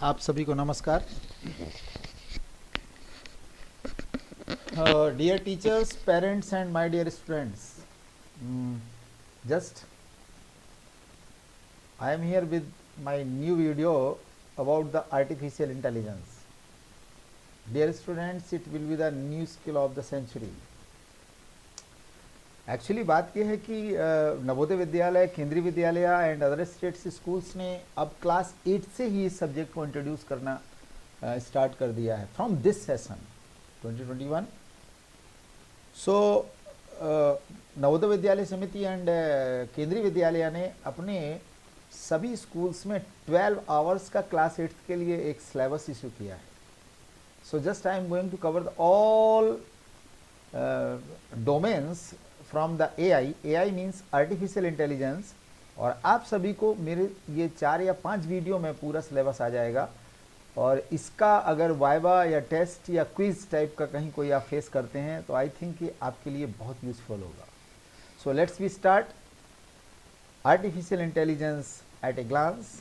आप सभी को नमस्कार। Dear teachers, parents and my dear students, just I am here with my new video about the artificial intelligence. Dear students, it will be the new skill of the century. Actually बात यह है कि नवोदय विद्यालय, केंद्रीय विद्यालय and other states schools ने अब class 8 से ही इस सब्जेक्ट को इंट्रोड्यूस करना स्टार्ट कर दिया है फ्रॉम दिस सेशन 2021. सो नवोदय विद्यालय समिति एंड केंद्रीय विद्यालय ने अपने सभी स्कूल्स में 12 आवर्स का क्लास 8 के लिए एक सिलेबस इशू किया है. So just I am going to cover all domains from the AI means artificial intelligence. और आप सभी को मेरे ये 4 या 5 वीडियो में पूरा सिलेबस आ जाएगा. और इसका अगर वाइवा या टेस्ट या क्विज टाइप का कहीं कोई आप फेस करते हैं तो आई थिंक कि आपके लिए बहुत यूजफुल होगा. So let's we start artificial intelligence at a glance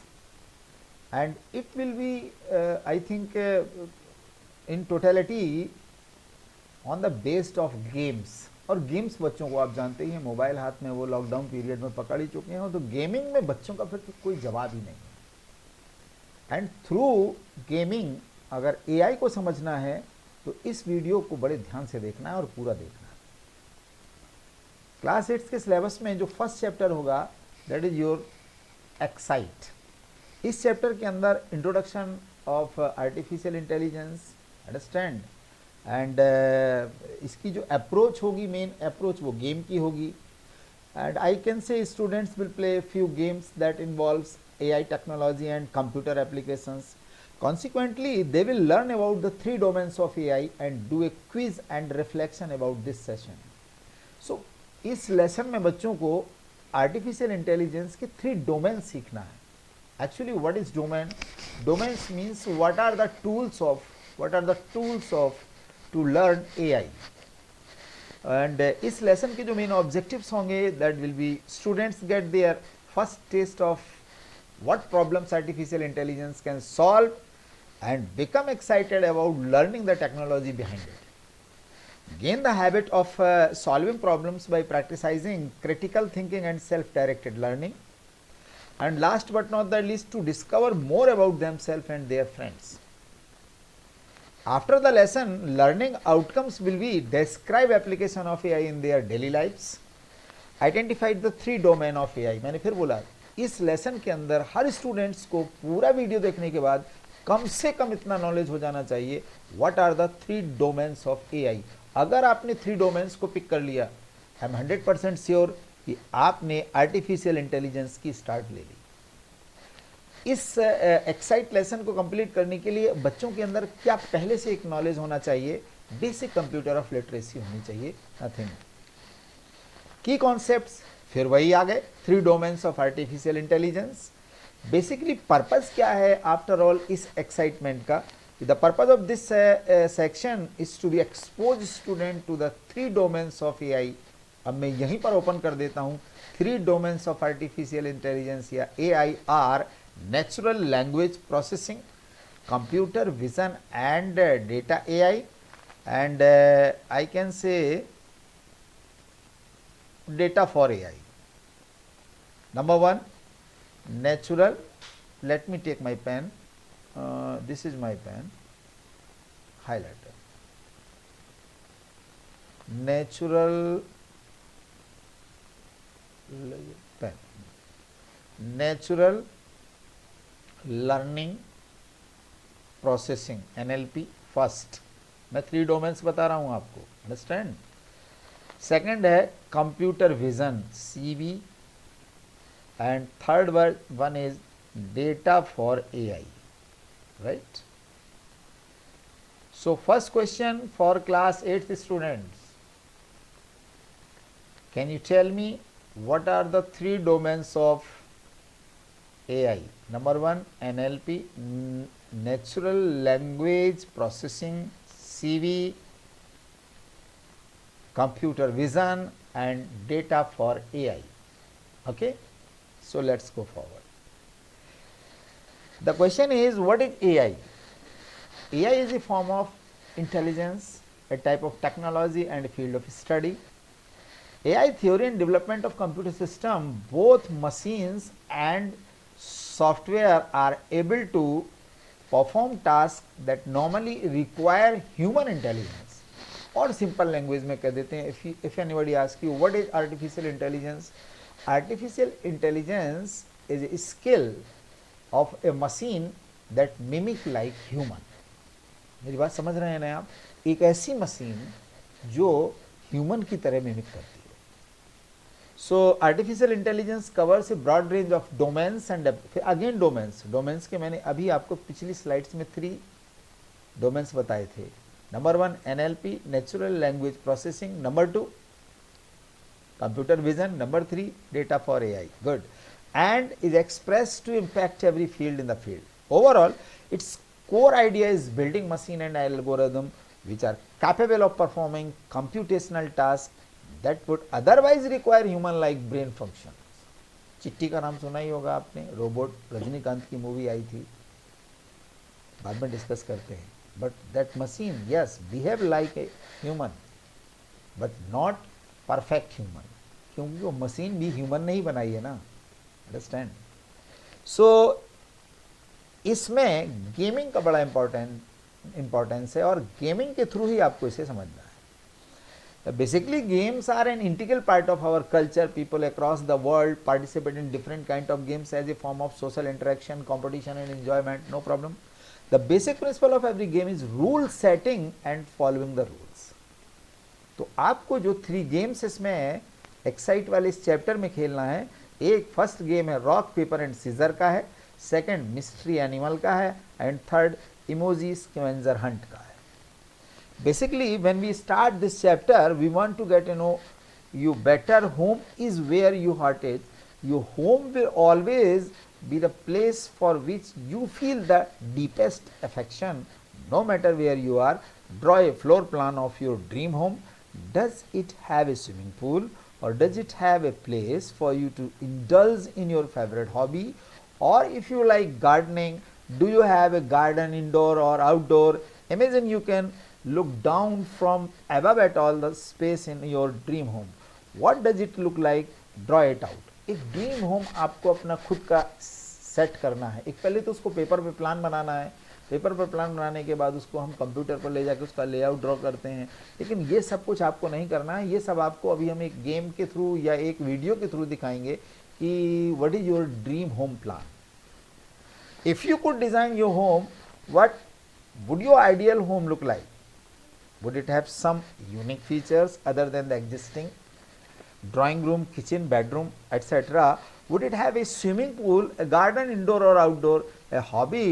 and it will be I think in totality on the based of games. और गेम्स बच्चों को आप जानते ही हैं, मोबाइल हाथ में वो लॉकडाउन पीरियड में पकड़ ही चुके हैं, तो गेमिंग में बच्चों का फिर तो कोई जवाब ही नहीं है. एंड थ्रू गेमिंग अगर AI को समझना है तो इस वीडियो को बड़े ध्यान से देखना है और पूरा देखना है. क्लास 8 के सिलेबस में जो फर्स्ट चैप्टर होगा दैट इज योर एक्साइट. इस चैप्टर के अंदर introduction of artificial intelligence, understand, and इसकी जो अप्रोच होगी, मेन अप्रोच वो गेम की होगी. एंड आई कैन से students will play few games that involves AI technology and computer applications. Consequently, they will learn about the 3 domains of AI and do a quiz and reflection about this session. So, इस lesson में बच्चों को artificial intelligence के 3 domain सीखना है. Actually what is domain? Domains means what are the tools of to learn AI. And इस lesson के जो मेन ऑब्जेक्टिव्स होंगे that will be students get their first taste of what problems artificial intelligence can solve and become excited about learning the technology behind it. Gain the habit of solving problems by practicing critical thinking and self-directed learning. And last but not the least, to discover more about themselves and their friends. After the lesson, learning outcomes will be describe application of AI in their daily lives, identify the 3 domain of AI. मैंने फिर बोला इस lesson के अंदर हर students को पूरा video देखने के बाद कम से कम इतना नॉलेज हो जाना चाहिए what are the 3 domains of AI. अगर आपने 3 डोमेन्स को पिक कर लिया, आई एम 100% श्योर कि आपने आर्टिफिशियल इंटेलिजेंस की स्टार्ट ले ली. इस एक्साइट लेसन को कंप्लीट करने के लिए बच्चों के अंदर क्या पहले से एक नॉलेज होना चाहिए, बेसिक कंप्यूटर ऑफ लिटरेसी होनी चाहिए, नथिंग. की कॉन्सेप्ट्स फिर वही आ गए, 3 domains of artificial intelligence. Basically purpose क्या है आफ्टर ऑल इस एक्साइटमेंट का? The purpose of this section is to be expose student to the 3 domains of AI. अब मैं यहीं पर ओपन कर देता हूं. 3 डोमेन्स ऑफ आर्टिफिशियल इंटेलिजेंस या AI are natural language processing, computer vision and data AI. And I can say data for AI. Number 1, natural. Let me take my pen. This is my pen. Highlighter. Natural pen. Natural learning processing NLP first. मैं 3 domains बता रहा हूं आपको, understand. Second है computer vision CV. And third one is data for AI, right. So first question for class 8 students, can you tell me what are the 3 domains of AI? Number 1 NLP, natural language processing CV, computer vision and data for AI. Okay, so let's go forward. The question is, what is AI? AI is a form of intelligence, a type of technology and a field of study. AI theory and development of computer system, both machines and software are able to perform tasks that normally require human intelligence. और simple language में कह देते हैं, if anybody asks you what is artificial intelligence, artificial intelligence is a skill of a machine that mimic like human. मेरी बात समझ रहे हैं ना आप? एक ऐसी मशीन जो ह्यूमन की तरह मिमिक करती है. So artificial intelligence covers a broad range of domains and again domains के मैंने अभी आपको पिछली स्लाइड्स में 3 डोमेन्स बताए थे. Number 1 NLP, natural language processing. Number 2 computer vision. Number 3 data for AI. Good. And is express to impact every field in the field. Overall it's core idea is building machine and algorithm which are capable of performing computational tasks that would otherwise require human like brain functions. चिट्टी का नाम सुना ही होगा आपने, robot, Rajinikanth की movie आई थी, बाद में डिस्कस करते हैं. But that machine yes behave like a human but not perfect human, क्योंकि वो मशीन भी ह्यूमन ने ही बनाई है ना. अंडरस्टैंड? सो इसमें गेमिंग का बड़ा इंपॉर्टेंस है और गेमिंग के थ्रू ही आपको इसे समझना है. Basically games are an integral part of our culture. People across the world participate in different kind of games as a form of social interaction, competition and enjoyment. No problem. The basic principle of every game is rule setting and following the rules. तो आपको जो 3 games इसमें excite वाले इस chapter में खेलना है, एक फर्स्ट गेम है रॉक पेपर एंड सीजर का है, सेकंड मिस्ट्री एनिमल का है and third emoji scavenger hunt का है. Basically when we start this chapter we want to get know you better. Home is where your heart is. Your home will always be the place for which you feel the deepest affection, no matter where you are. Draw a floor plan of your dream home. Does it have a swimming pool or does it have a place for you to indulge in your favorite hobby? Or if you like gardening, do you have a garden indoor or outdoor? Imagine you can look down from above at all the space in your dream home. What does it look like? Draw it out. एक dream home आपको अपना खुद का set करना है. एक पहले तो उसको पेपर पे प्लान बनाना है. पेपर पर प्लान बनाने के बाद उसको हम कंप्यूटर पर ले जाकर उसका लेआउट ड्रॉ करते हैं. लेकिन ये सब कुछ आपको नहीं करना है. ये सब आपको अभी हम एक गेम के थ्रू या एक वीडियो के थ्रू दिखाएंगे कि what is your dream home plan. If you could design your home, what would your ideal home look like? Would it have some unique features other than the existing drawing room, kitchen, bedroom, etc.? Would it have a swimming pool, a garden indoor or outdoor, a hobby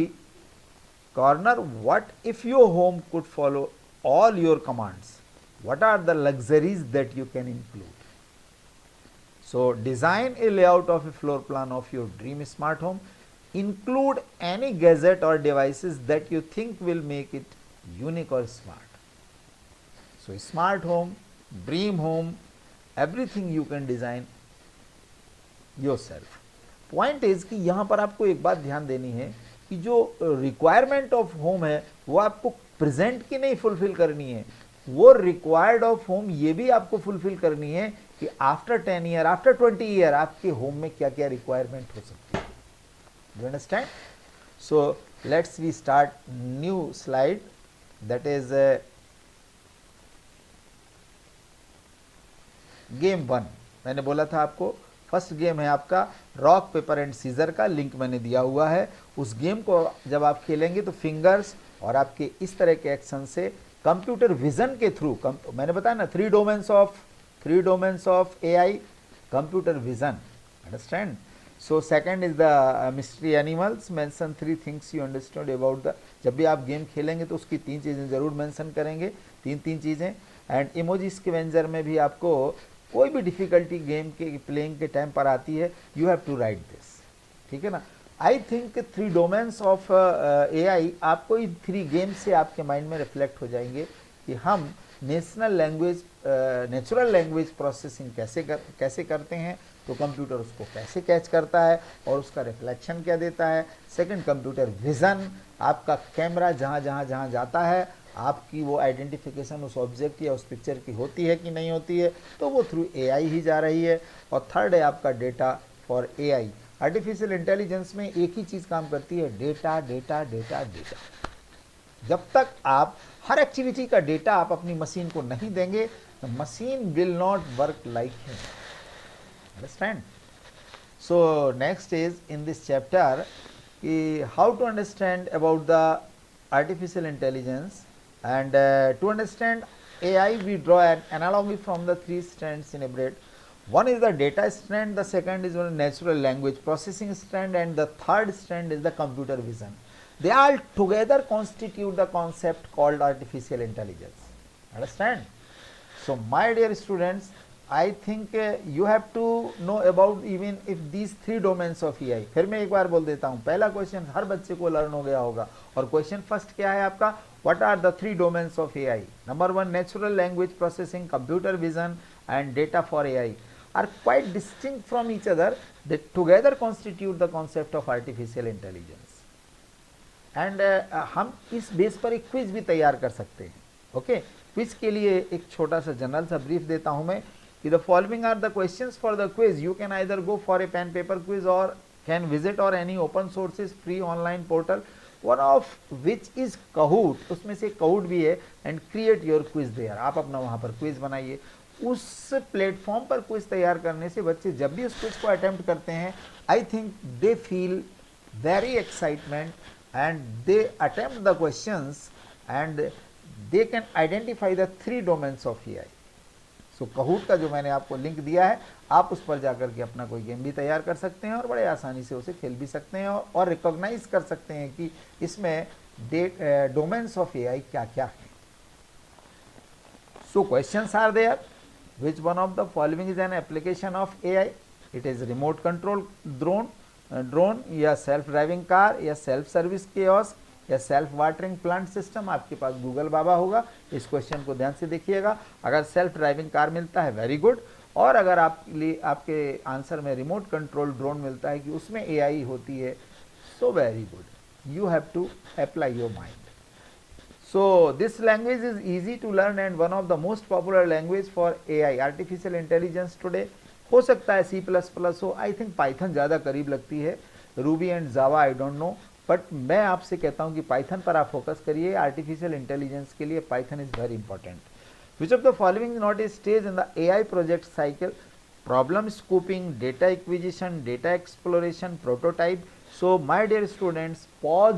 corner? What if your home could follow all your commands? What are the luxuries that you can include? So design a layout of a floor plan of your dream smart home. Include any gadget or devices that you think will make it unique or smart. So smart home, dream home, everything you can design yourself. Point is कि यहाँ पर आपको एक बात ध्यान देनी है कि जो रिक्वायरमेंट ऑफ होम है वो आपको प्रेजेंट की नहीं फुलफिल करनी है, वो रिक्वायर्ड ऑफ होम ये भी आपको फुलफिल करनी है कि आफ्टर 10 ईयर, आफ्टर 20 ईयर आपके होम में क्या क्या रिक्वायरमेंट हो सकती है. Do you understand? So let's we start new slide, that is game 1. मैंने बोला था आपको फर्स्ट गेम है आपका रॉक पेपर एंड सीजर का, लिंक मैंने दिया हुआ है. उस गेम को जब आप खेलेंगे तो फिंगर्स और आपके इस तरह के एक्शन से कंप्यूटर विजन के थ्रू, मैंने बताया ना 3 domains of AI, computer vision. Understand? So second is the mystery animals. Mention 3 things you understood about the. जब भी आप गेम खेलेंगे तो उसकी 3 चीज़ें ज़रूर मेंशन करेंगे, 3 चीज़ें. एंड इमोजी स्कैवेंजर में भी आपको कोई भी डिफ़िकल्टी गेम के प्लेइंग के टाइम पर आती है, you have to write this. ठीक है ना? I think 3 domains of AI आपको इन 3 गेम्स से आपके माइंड में रिफ्लेक्ट हो जाएंगे कि हम नेचुरल लैंग्वेज प्रोसेसिंग कैसे करते हैं. तो कंप्यूटर उसको कैसे कैच करता है और उसका रिफ्लेक्शन क्या देता है। सेकंड, कंप्यूटर विज़न, आपका कैमरा जहाँ जहाँ जहाँ जाता है आपकी वो आइडेंटिफिकेशन उस ऑब्जेक्ट या उस पिक्चर की होती है कि नहीं होती है, तो वो थ्रू एआई ही जा रही है। और थर्ड है आपका data for AI. Artificial intelligence में एक ही चीज़ काम करती है, डेटा डेटा डेटा डेटा। जब तक आप हर एक्टिविटी का डेटा आप अपनी मशीन को नहीं देंगे, machine will not work like him. Understand? So next is in this chapter कि how to understand about the artificial intelligence, and to understand AI we draw an analogy from the three strands in a braid. One is the data strand, the second is natural language processing strand, and the third strand is the computer vision. They all together constitute the concept called artificial intelligence. Understand? So my dear students, I think you have to know about even if these three domains of AI. फिर मैं एक बार बोल देता हूँ, पहला question हर बच्चे को learn हो गया होगा, और क्वेश्चन फर्स्ट क्या है आपका, what are the three domains of AI? Number one, natural language processing, computer vision and data for AI are quite distinct from each other. They together constitute the concept of artificial intelligence. And हम इस base पर एक quiz भी तैयार कर सकते हैं। Okay, quiz के लिए एक छोटा सा जनरल सा ब्रीफ देता हूँ मैं कि the following are the questions for the quiz. You can either go for a pen paper quiz or can visit or any open sources free online portal, one of which is Kahoot. उसमें से Kahoot भी है, and create your quiz there. आप अपना वहाँ पर quiz बनाइए। उस प्लेटफॉर्म पर क्विज तैयार करने से बच्चे जब भी उस क्विज को अटेम्प्ट करते हैं, I think they feel very excitement and they attempt the questions and they can identify the three domains of AI. So Kahoot का जो मैंने आपको लिंक दिया है, आप उस पर जाकर के अपना कोई गेम भी तैयार कर सकते हैं और बड़े आसानी से उसे खेल भी सकते हैं और रिकॉग्नाइज कर सकते हैं कि इसमें डोमेन्स ऑफ एआई क्या क्या है। So questions are there, which one of the following is an application of AI? It is remote control drone या सेल्फ ड्राइविंग कार या सेल्फ सर्विस कियोस्क या सेल्फ वाटरिंग प्लांट सिस्टम। आपके पास Google बाबा होगा। इस क्वेश्चन को ध्यान से देखिएगा। अगर सेल्फ ड्राइविंग कार मिलता है, वेरी गुड, और अगर आपके आंसर में रिमोट कंट्रोल ड्रोन मिलता है कि उसमें एआई होती है, so very good, you have to apply your mind. So this language is easy to learn and one of the most popular language for AI artificial intelligence today. हो सकता है C++ हो, आई थिंक पाइथन ज़्यादा करीब लगती है, Ruby and Java I don't know, but मैं आपसे कहता हूं कि पाइथन पर आप फोकस करिए। आर्टिफिशियल इंटेलिजेंस के लिए Python is very important. Which of the following not a stage in the AI project cycle? Problem scoping, data acquisition, data exploration, prototype. So my dear students, pause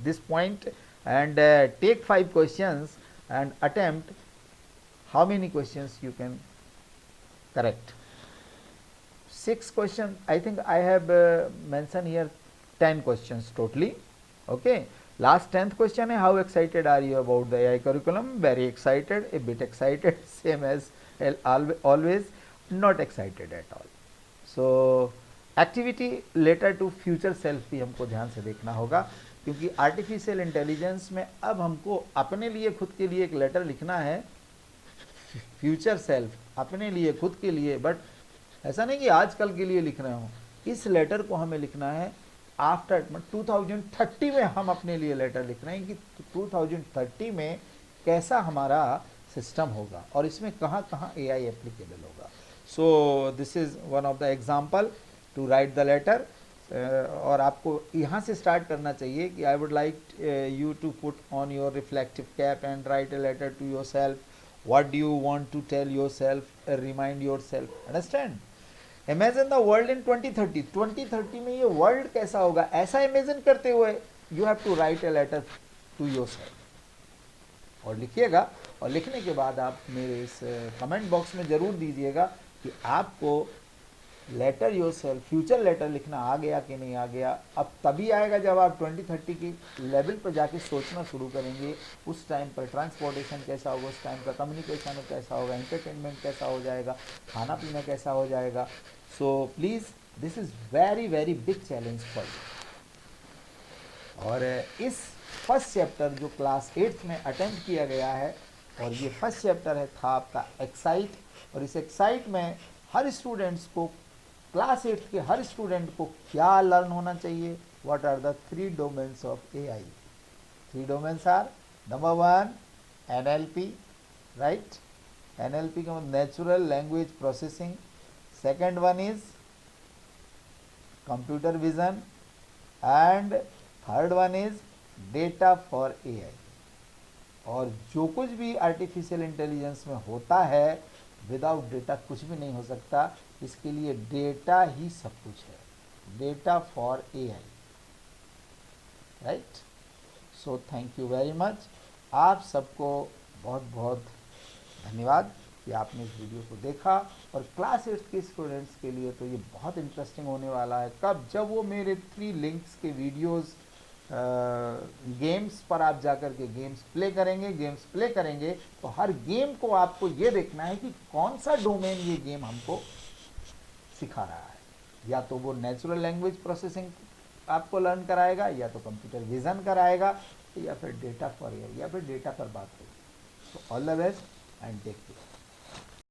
this point and take 5 questions and attempt how many questions you can correct. 6 questions, I think I have mentioned here 10 questions totally. Okay, last 10th question है, how excited are you about the AI curriculum? Very excited, a bit excited, same as always, not excited at all. So activity letter to future self भी हमको ध्यान से देखना होगा, क्योंकि artificial intelligence में अब हमको अपने लिए खुद के लिए एक लेटर लिखना है, फ्यूचर सेल्फ, अपने लिए खुद के लिए, बट ऐसा नहीं कि आजकल के लिए लिख रहे हो। इस लेटर को हमें लिखना है आफ्टर 2030 में। हम अपने लिए लेटर लिख रहे हैं कि 2030 में कैसा हमारा सिस्टम होगा और इसमें कहाँ कहाँ AI एप्लीकेबल होगा। So this is one of the example to write the letter. और आपको यहाँ से स्टार्ट करना चाहिए कि I would like you to put on your reflective cap and write a letter to yourself. What do you want to tell yourself, remind yourself, understand? Imagine the world in 2030. 2030 में ये world कैसा होगा, ऐसा imagine करते हुए you have to write a letter to yourself. और लिखिएगा, और लिखने के बाद आप मेरे इस कमेंट बॉक्स में ज़रूर दीजिएगा कि आपको लेटर योरसेल्फ, फ्यूचर लेटर लिखना आ गया कि नहीं आ गया। अब तभी आएगा जब आप 2030 की लेवल पर जाके सोचना शुरू करेंगे। उस टाइम पर ट्रांसपोर्टेशन कैसा होगा, उस टाइम का कम्युनिकेशन कैसा होगा, एंटरटेनमेंट कैसा हो जाएगा, खाना पीना कैसा हो जाएगा। So please, this is very very big challenge for you. और इस फर्स्ट चैप्टर जो क्लास 8th में अटेम्प्ट किया गया है, और ये फर्स्ट चैप्टर है था आपका एक्साइट, और इस एक्साइट में हर स्टूडेंट्स को, क्लास 8 के हर स्टूडेंट को क्या लर्न होना चाहिए? What are the 3 domains of AI? 3 domains are, number 1 NLP, right? NLP का मतलब natural language processing. Second one is computer vision and third one is data for AI. और जो कुछ भी आर्टिफिशियल इंटेलिजेंस में होता है, विदाउट डेटा कुछ भी नहीं हो सकता। इसके लिए डेटा ही सब कुछ है, data for AI, right? So thank you very much. आप सबको बहुत बहुत धन्यवाद कि आपने इस वीडियो को देखा। और क्लास 8 के स्टूडेंट्स के लिए तो ये बहुत इंटरेस्टिंग होने वाला है। कब? जब वो मेरे 3 लिंक्स के वीडियोस गेम्स पर आप जाकर के गेम्स प्ले करेंगे तो हर गेम को आपको ये देखना है कि कौन सा डोमेन ये गेम हमको सिखा रहा है। या तो वो नेचुरल लैंग्वेज प्रोसेसिंग आपको लर्न कराएगा, या तो कंप्यूटर विजन कराएगा, या फिर डेटा फॉर एआई, या फिर डेटा पर बात होगी। So all the best and take care.